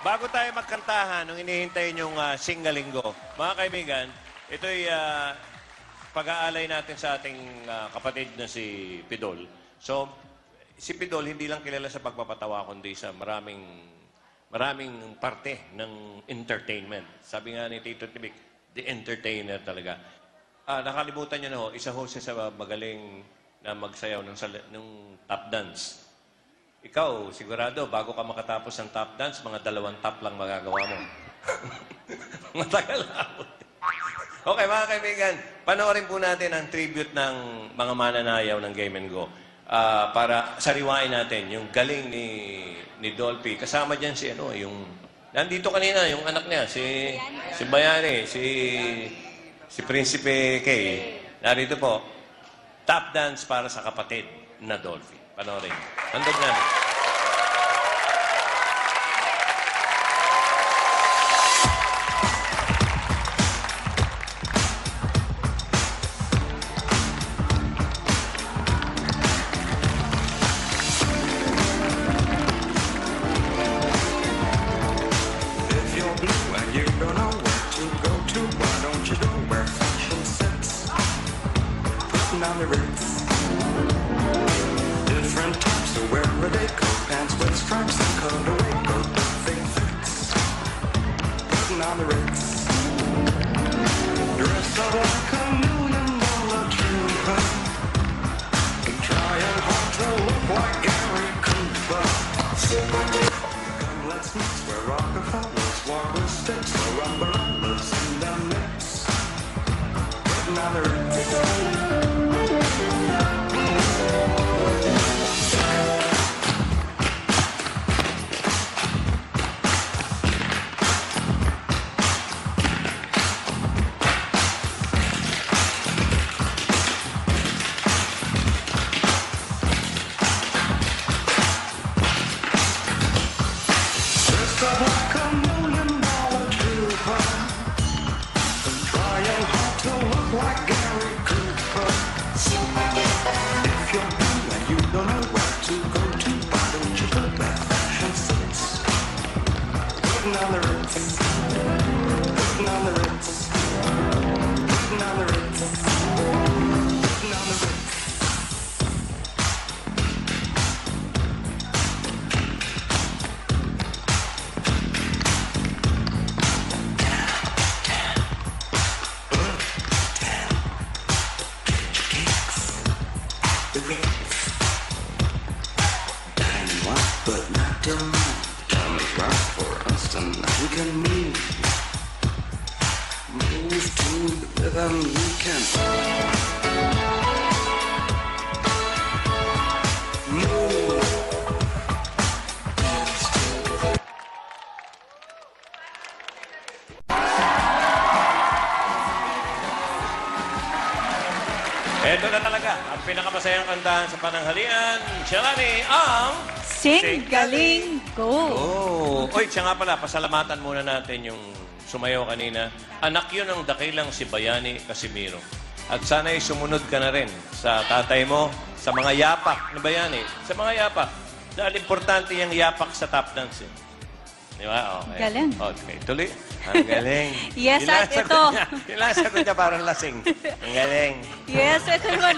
Bago tayo magkantahan, nung inihintay yung Singalinggo, mga kaibigan, ito'y pag-aalay natin sa ating kapatid na si Pidol. So, si Pidol hindi lang kilala sa pagpapatawa, kundi sa maraming parte ng entertainment. Sabi nga ni Tito Tibik, the entertainer talaga. Nakalimutan niyo na ho, isa ho siya sa magaling na magsayaw ng tap dance. Ikaw, sigurado, bago ka makatapos ng tap dance, mga 2 tap lang magagawa mo. Matagal ako. Okay, mga kaibigan, panoorin po natin ang tribute ng mga mananayaw ng Game and Go. Para sariwain natin yung galing ni Dolphy. Kasama dyan si nandito kanina, yung anak niya, si Bayani, si Prinsipe K. Narito po, tap dance para sa kapatid na Dolphy. Panoorin. Handog namin. On the roots, different types to wear a day coat, pants with stripes and cutaway coat, nothing fits. Putting on the roots, dressed up like a $1,000,000 trooper, trying hard to look like Gary Cooper. Come, let's mix where Rockefellers walk with sticks, or umbrellas in the mix. Putting on the roots. Like a $1,000,000 trooper, trying hard to look like Gary Cooper. If you're blue and you don't know where to go to, why don't you put that fashion sense? Putting on the Ritz, putting on the Ritz, putting on the Ritz, putting on the Ritz. But not done. Tell me right for us tonight. We can move to the rhythm. We can move. Ito na talaga, ang pinakamasayang kantahan sa pananghalian. Shalani, ang Singaling Go! Oh, oy, siya nga pala, pasalamatan muna natin yung sumayaw kanina. Anak yun ng dakilang si Bayani Casimiro. At sana'y sumunod ka na rin sa tatay mo, sa mga yapak ni Bayani. Sa mga yapak. Dahil importante yung yapak sa tap dance. Di ba? Okay. Galing. Okay, tuloy. Ang galing. Yes, at ito. Yung sagot niya parang lasing. Ang galing. Yes, ito naman,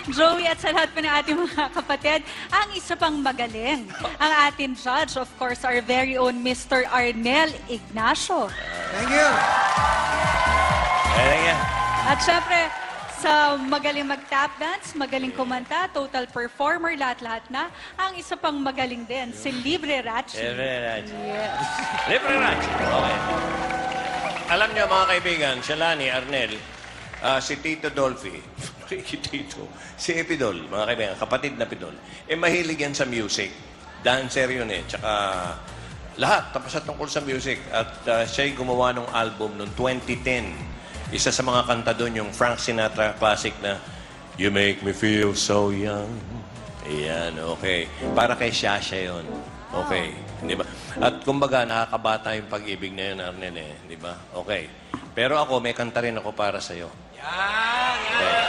Joey, at sa lahat pa ng ating mga kapatid, ang isa pang magaling. Ang ating judge, of course, our very own Mr. Arnel Ignacio. Thank you. Galing yan. At syempre, sa magaling mag-tap dance, magaling kumanta, total performer, lahat-lahat na, ang isa pang magaling din, si Libre Rachi. Libre Rachi. Yes. Libre Rachi. Okay. Alam niyo mga kaibigan, Shalani, Arnel, si Tito Dolphy, si Epidol, mga kaibigan, kapatid na Pidol, mahilig yan sa music. Dancer yun tsaka lahat, tapos sa tungkol sa music. At siya'y gumawa ng album noong 2010. Isa sa mga kanta doon, yung Frank Sinatra classic na You Make Me Feel So Young. Ayan, okay. Para kay Shasha yun. Okay. Di ba? At kumbaga, nakakabata yung pag-ibig na yun, Arnel, di ba? Okay. Pero ako, may kanta rin ako para sa'yo. Yan! Okay.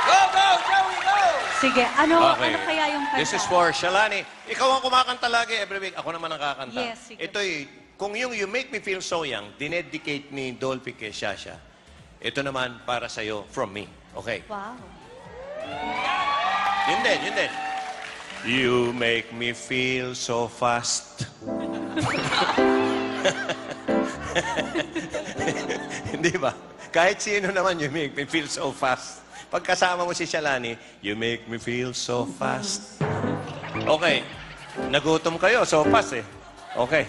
Go, go, Joey, go! Sige, ano Okay. kaya yung kanta? This is for Shalani. Ikaw ang kumakanta lagi every week. Ako naman ang kakanta. Yes, sige. Ito'y kung yung You Make Me Feel So Young, dinedicate ni Dolphy kay Shasha, ito naman para sa'yo from me. Okay? Wow. Yun din, yun din. You make me feel so fast. Hindi ba? Kahit sino naman, you make me feel so fast. Pagkasama mo si Shalani, you make me feel so fast. Okay. Nagutom kayo, so fast eh. Okay.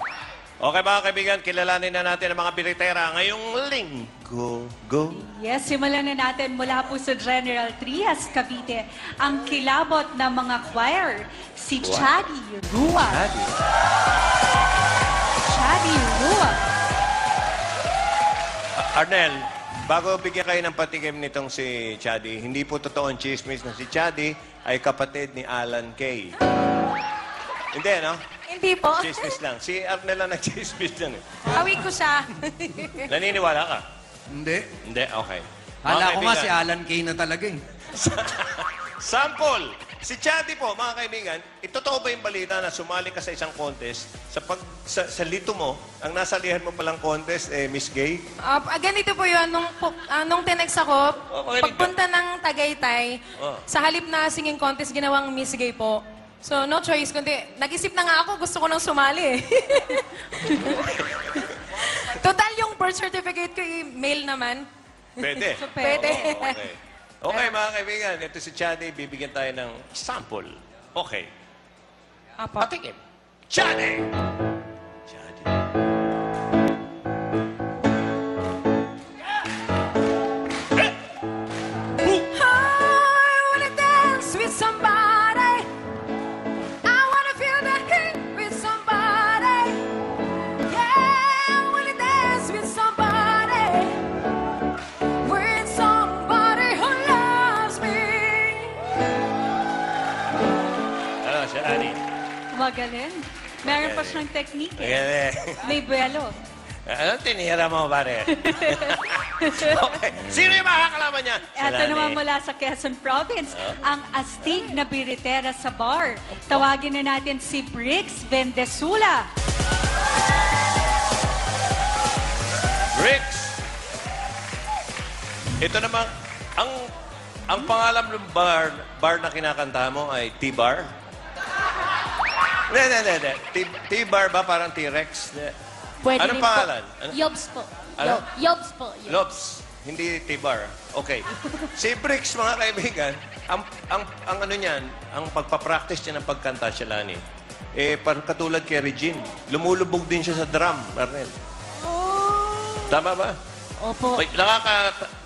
Okay mga kaibigan, kilalanin na natin ang mga biritera ngayong linggo. Go. Yes, simulan na natin mula po sa General Trias, Cavite, ang kilabot ng mga choir, si Chadi Rua. Chadi Rua. Arnel, bago bigyan kayo ng patikim nitong si Chadi, hindi po totoo ang chismis na si Chadi ay kapatid ni Alan Kay. Hindi, no? Hindi po. Chismis lang. Si Arnel lang nag-chismis dyan eh. Awig ko siya. Naniniwala ka? Hindi. Hindi, okay. Hala ko nga si kaibigan, Alan Kay na talaga eh. Sample! Si Chadi po, mga kaibigan, totoo ba yung balita na sumali ka sa isang contest, sa lito mo, ang nasalihan mo palang contest, Miss Gay? Ganito po yun, nung tinext ako, makinig ka. pagpunta ng Tagaytay, Oh. sa halip na singing contest, ginawang Miss Gay po. So, no choice, kundi nag-isip na nga ako, gusto ko nang sumali eh. Total, yung birth certificate ko, mail naman. Pwede. Pwede. Oo, okay. Okay, mga kaibigan, ito si Chadi, bibigyan tayo ng sample. Okay. Apo. Patikim. Chadi! Chadi. I wanna dance with somebody. I wanna feel the heat with somebody. Yeah, I wanna dance with somebody. With somebody who loves me. Ano, Chadi? Magaling. Meron pa siyang technique eh. Ayan. May buwelo. Ano tinira mo, pare? Okay. Sino yung makakalaman niya? Ito Shalani. naman mula sa Quezon Province, ang astig na biritera sa bar. Tawagin na natin si Brix Vendesula. Bricks. Ito naman, ang pangalan ng bar na kinakanta mo ay T-Bar? Hindi. T-Bar ba parang T-Rex? Pwede Anong rin pangalan? Po. Yobs po. Ano? Yobs po. Lobs. Hindi T-Bar. Okay. Si Bricks, mga kaibigan, ang ano niyan, ang pagpapractice niya ng pagkanta, Shalani, parang katulad kay Regine. Lumulubog din siya sa drum, Arnel. Tama ba? Opo. Wait,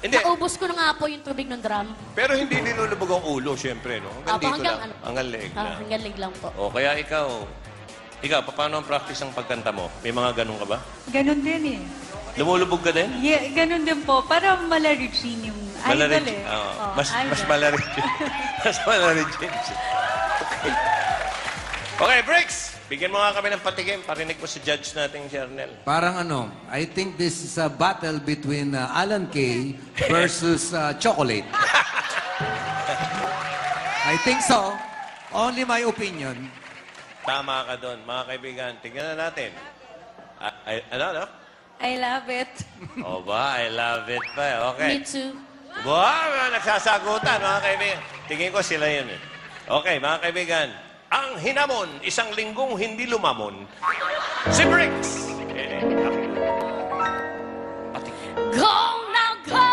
hindi. Naubos ko na nga po yung tubig ng drum. Pero hindi nilulubog ang ulo, siyempre, no? Hanggang Opo, dito hanggang lang. ano po? Hanggang leeg lang. Hanggang leg lang po. O, kaya ikaw, paano ang practice ng pagkanta mo? May mga ganun ka ba? Ganon din eh. Lumulubog ka din? Yeah, ganon din po. Para malarigin yung idol eh. Oo. Oh, Mas idol. malarigin. Mas malarigin siya. Okay. Okay, Bricks! Bigyan mo nga kami ng patikim. Parinig mo sa judge natin si Arnel. Parang ano, I think this is a battle between Alan Kay versus chocolate. I think so. Only my opinion. Tama ka doon. Mga kaibigan, tingnan na natin. Ano? I love it. O ba, I love it pa. Okay. Me too. Wow, nagsasagutan, mga kaibigan. Tingin ko sila yun eh. Okay, mga kaibigan. Ang hinamon, isang linggong hindi lumamon. Si Bricks! Go now, go!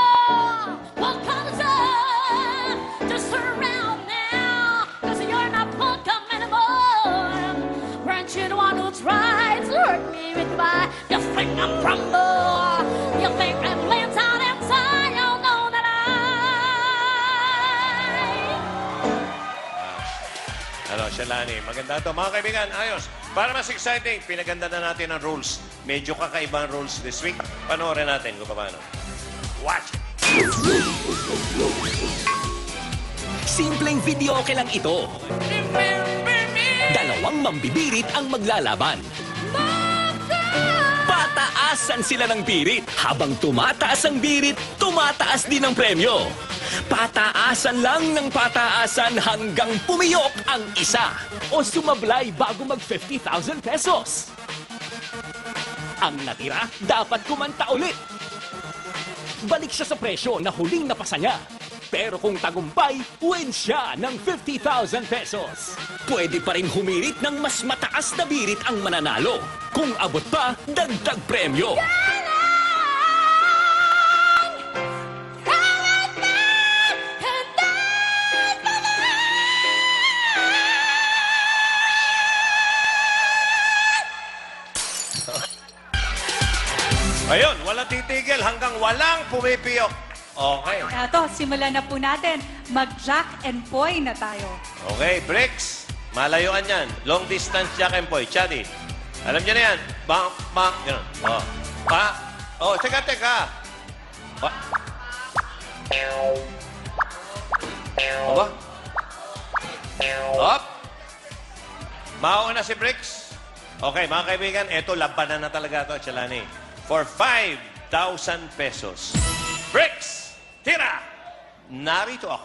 What comes up? Just surround now. Cause you're not welcome anymore. Weren't you the one who tried to hurt me with my... You think I'm crumble? You think I'm laying down inside? You know that Ano, Shalani, maganda to. Mga kaibigan, ayos. Para mas exciting, pinaganda na natin ang rules. Medyo kakaiba ang rules this week. Panoorin natin kung paano. Watch! Simpleng video okay lang ito. Dalawang mambibirit ang maglalaban. Pataasan sila ng birit. Habang tumataas ang birit, tumataas din ang premyo. Pataasan lang ng pataasan hanggang pumiyok ang isa. O sumablay bago mag 50,000 pesos. Ang natira, dapat kumanta ulit. Balik siya sa presyo na huling napasa niya. Pero kung tagumpay, win siya ng 50,000 pesos. Pwede pa rin humirit ng mas mataas na birit ang mananalo. Kung abot pa, dagdag premyo. Ayun, walang titigil hanggang walang pumipiyok. Okay. Eto, simulan na po natin. Mag-jack and poy na tayo. Okay, bricks. Malayuan yan. Long distance jack and poy. Chadi. Alam niyo na yan. Bang, bang. Ganun. Oh. Pa. Oh, teka. Pa. Aba. Up. Mauna si bricks. Okay, mga kaibigan, eto, labanan na talaga to, Chalani. For 5,000 pesos. Bricks, tira! Narito ako.